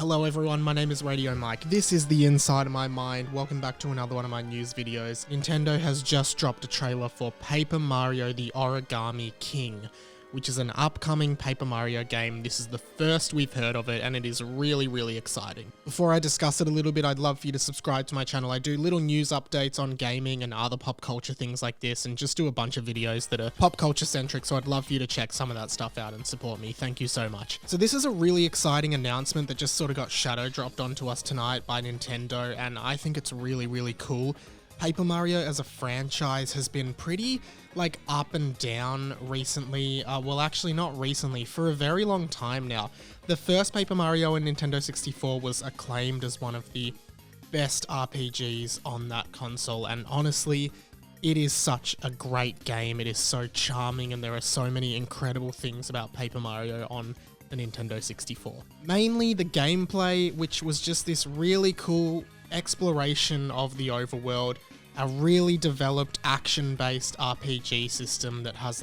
Hello everyone, my name is Radio Mike. This is the Inside of My Mind. Welcome back to another one of my news videos. Nintendo has just dropped a trailer for Paper Mario the Origami King, which is an upcoming Paper Mario game. This is the first we've heard of it, and it is really exciting. Before I discuss it a little bit, I'd love for you to subscribe to my channel. I do little news updates on gaming and other pop culture things like this, and just do a bunch of videos that are pop culture centric, so I'd love for you to check some of that stuff out and support me. Thank you so much. So this is a really exciting announcement that just sort of got shadow dropped onto us tonight by Nintendo, and I think it's really cool. Paper Mario as a franchise has been pretty up and down recently. Well, actually not recently, for a very long time now. The first Paper Mario in Nintendo 64 was acclaimed as one of the best RPGs on that console, and honestly, it is such a great game. It is so charming, and there are so many incredible things about Paper Mario on the Nintendo 64. Mainly the gameplay, which was just this really cool exploration of the overworld, a really developed action-based RPG system that has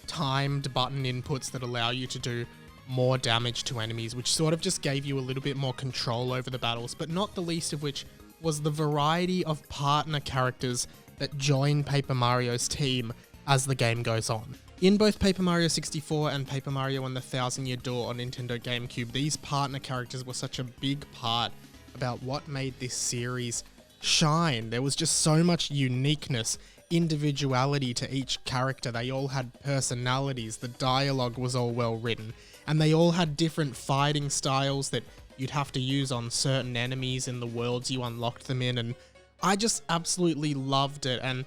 timed button inputs that allow you to do more damage to enemies, which sort of just gave you a little bit more control over the battles, but not the least of which was the variety of partner characters that join Paper Mario's team as the game goes on. In both Paper Mario 64 and Paper Mario and the Thousand Year Door on Nintendo GameCube, these partner characters were such a big part about what made this series shine. There was just so much uniqueness, individuality to each character. They all had personalities, the dialogue was all well written, and they all had different fighting styles that you'd have to use on certain enemies in the worlds you unlocked them in, and I just absolutely loved it, and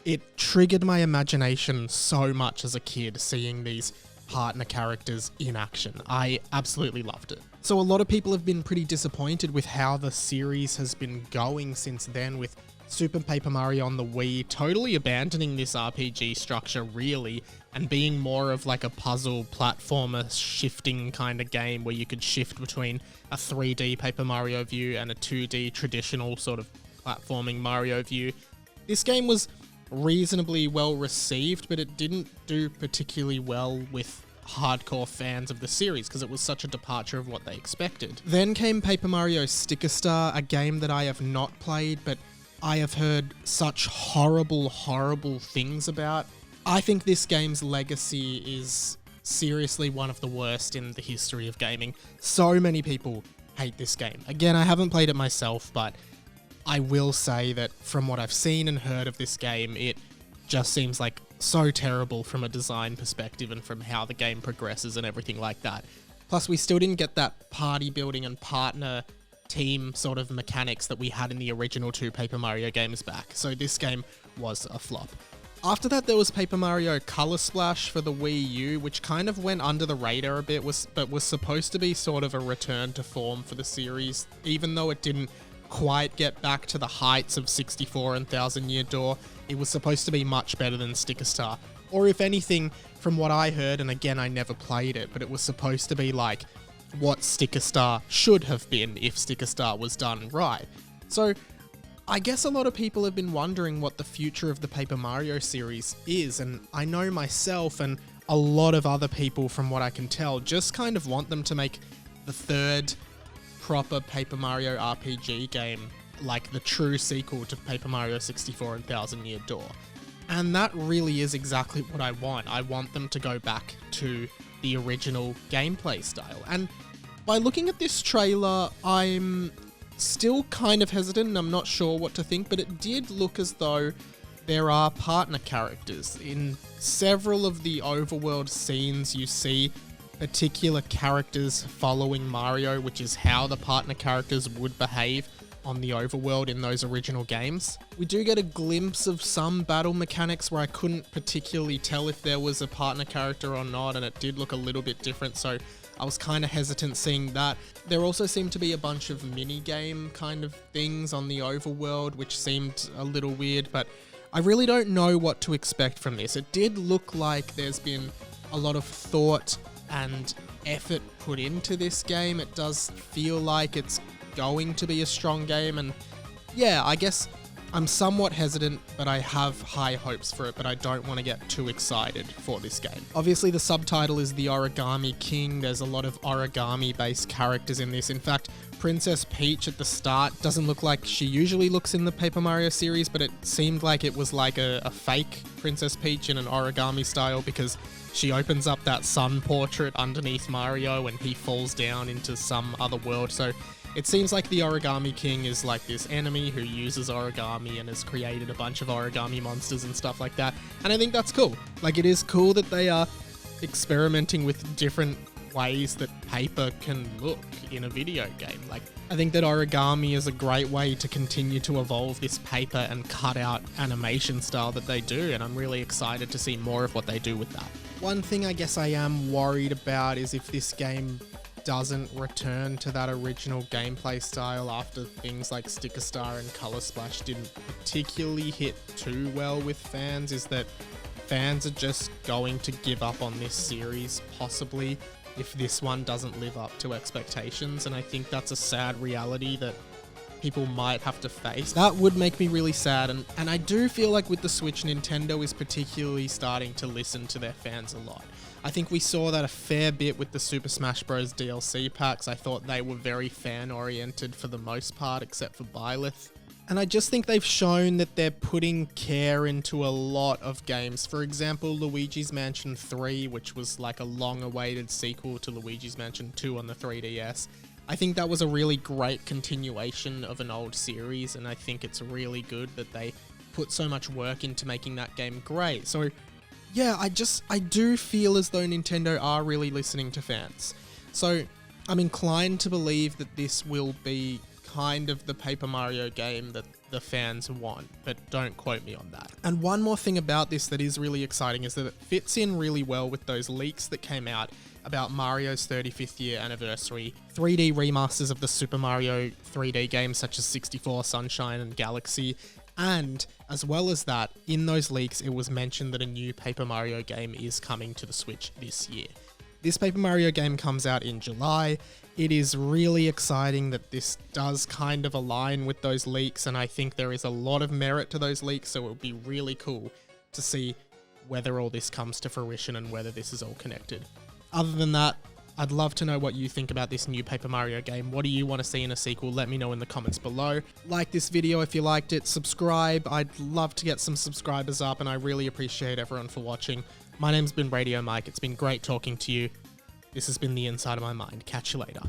it triggered my imagination so much as a kid seeing these partner characters in action. I absolutely loved it. So a lot of people have been pretty disappointed with how the series has been going since then, with Super Paper Mario on the Wii totally abandoning this RPG structure really, and being more of a puzzle platformer shifting kind of game where you could shift between a 3D Paper Mario view and a 2D traditional sort of platforming Mario view. This game was reasonably well received, but it didn't do particularly well with hardcore fans of the series because it was such a departure of what they expected. Then came Paper Mario Sticker Star, a game that I have not played, but I have heard such horrible things about. I think this game's legacy is seriously one of the worst in the history of gaming. So many people hate this game. Again, I haven't played it myself, but I will say that from what I've seen and heard of this game, it just seems so terrible from a design perspective and from how the game progresses and everything like that. Plus, we still didn't get that party building and partner team sort of mechanics that we had in the original two Paper Mario games back, so this game was a flop. After that, there was Paper Mario Color Splash for the Wii U, which kind of went under the radar a bit, but was supposed to be sort of a return to form for the series, even though it didn't quite get back to the heights of 64 and Thousand Year Door. It was supposed to be much better than Sticker Star, or if anything, from what I heard, and again I never played it, but it was supposed to be what Sticker Star should have been if Sticker Star was done right. So I guess a lot of people have been wondering what the future of the Paper Mario series is, and I know myself and a lot of other people, from what I can tell, just kind of want them to make the third proper Paper Mario RPG game, the true sequel to Paper Mario 64 and Thousand Year Door. And that really is exactly what I want. I want them to go back to the original gameplay style. And by looking at this trailer, I'm still kind of hesitant and I'm not sure what to think, but it did look as though there are partner characters. In several of the overworld scenes, you see particular characters following Mario, which is how the partner characters would behave on the overworld in those original games. We do get a glimpse of some battle mechanics where I couldn't particularly tell if there was a partner character or not, and it did look a little bit different, so I was kind of hesitant seeing that. There also seemed to be a bunch of mini-game kind of things on the overworld, which seemed a little weird, but I really don't know what to expect from this. It did look like there's been a lot of thought and effort put into this game. It does feel like it's going to be a strong game, and yeah, I guess I'm somewhat hesitant, but I have high hopes for it, but I don't want to get too excited for this game. Obviously, the subtitle is The Origami King. There's a lot of origami-based characters in this. In fact, Princess Peach at the start doesn't look like she usually looks in the Paper Mario series, but it seemed like it was like a fake Princess Peach in an origami style, because she opens up that sun portrait underneath Mario and he falls down into some other world. So it seems like the Origami King is like this enemy who uses origami and has created a bunch of origami monsters and stuff like that. And I think that's cool. Like, it is cool that they are experimenting with different ways that paper can look in a video game. Like, I think that origami is a great way to continue to evolve this paper and cut out animation style that they do, and I'm really excited to see more of what they do with that. One thing I guess I am worried about is if this game doesn't return to that original gameplay style after things like Sticker Star and Color Splash didn't particularly hit too well with fans, is that fans are just going to give up on this series, possibly, if this one doesn't live up to expectations. And I think that's a sad reality that people might have to face. That would make me really sad, and I do feel like with the Switch, Nintendo is particularly starting to listen to their fans a lot. I think we saw that a fair bit with the Super Smash Bros. DLC packs. I thought they were very fan-oriented for the most part, except for Byleth. And I just think they've shown that they're putting care into a lot of games. For example, Luigi's Mansion 3, which was like a long-awaited sequel to Luigi's Mansion 2 on the 3DS. I think that was a really great continuation of an old series, and I think it's really good that they put so much work into making that game great. So yeah, I do feel as though Nintendo are really listening to fans. So I'm inclined to believe that this will be kind of the Paper Mario game that the fans want, but don't quote me on that. And one more thing about this that is really exciting is that it fits in really well with those leaks that came out about Mario's 35th year anniversary, 3D remasters of the Super Mario 3D games such as 64, Sunshine, and Galaxy. And as well as that, in those leaks, it was mentioned that a new Paper Mario game is coming to the Switch this year. This Paper Mario game comes out in July. It is really exciting that this does kind of align with those leaks, and I think there is a lot of merit to those leaks, so it would be really cool to see whether all this comes to fruition and whether this is all connected. Other than that, I'd love to know what you think about this new Paper Mario game. What do you want to see in a sequel? Let me know in the comments below. Like this video if you liked it, subscribe. I'd love to get some subscribers up, and I really appreciate everyone for watching. My name's been Radio Mike. It's been great talking to you. This has been The Inside of My Mind. Catch you later.